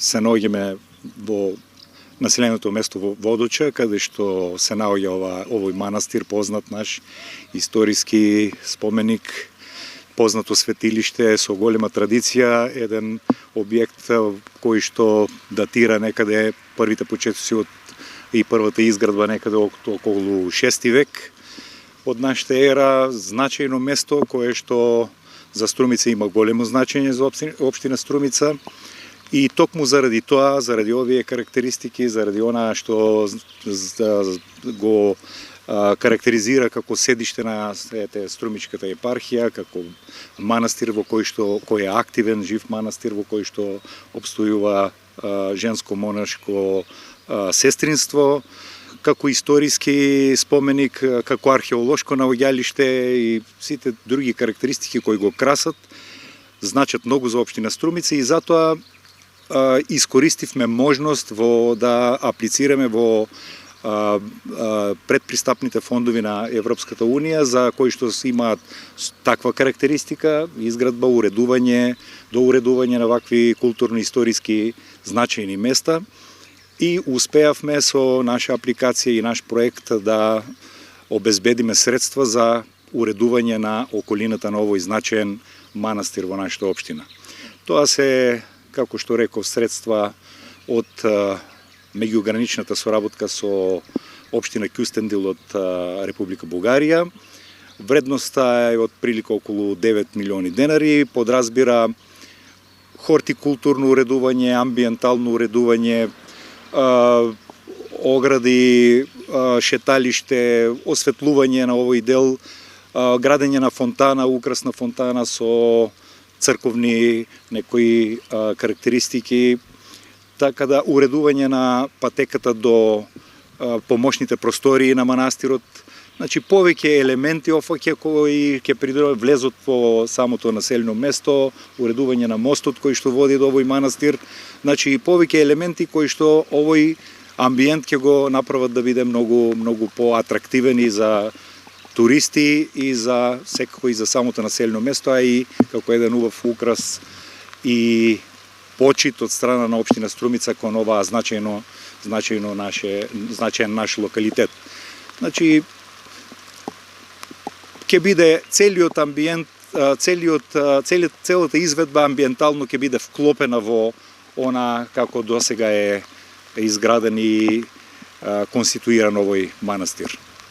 се наоѓаме во населеното место во Водоча, каде што се наоѓа овој манастир, познат наш историски споменик, познато светилиште со голема традиција, еден објект кој што датира некаде првите почетоци и првата изградба некаде околу 6 век од нашата ера, значајно место кое што за Струмица има големо значење за општина Струмица. И токму заради тоа, заради овие карактеристики, заради она што го карактеризира како седиште на Струмичката епархија, како манастир кој е активен, жив манастир во кој што обстојува женско-монашко сестринство, како историски споменик, како археолошко наоѓалиште и сите други карактеристики кои го красат, значат многу за општина Струмица и затоа искористивме можност да аплицираме во предпристапните фондови на Европската Унија, за кои што имаат таква карактеристика, изградба, доуредување на вакви културно-историски значајни места. И успеавме со наша апликација и наш проект да обезбедиме средства за уредување на околината на овој значаен манастир во нашата општина. Тоа се, како што реков, средства од меѓуграничната соработка со општина Кюстендил од Република Бугарија. Вредноста е од прилика околу 9 милиони денари, подразбира хортикултурно уредување, амбиентално уредување, огради, шеталиште, осветлување на овој дел, градење на фонтана, украсна фонтана со црковни некои карактеристики, така да уредување на патеката до помошните простории на манастирот. Значи повеќе елементи офаќа кои ќе влезот во самото населено место, уредување на мостот кој што води до овој манастир. Значи повеќе елементи кои што овој амбиент ќе го направат да биде многу поатрактивен и за туристи и за секако и за самото населено место, а и како еден убав украс и почит од страна на општина Струмица кон оваа значајен наш локалитет. Значи ќе биде целиот амбиент, целата изведба амбиентално ќе биде вклопена во она како досега е изграден и конституиран овој манастир.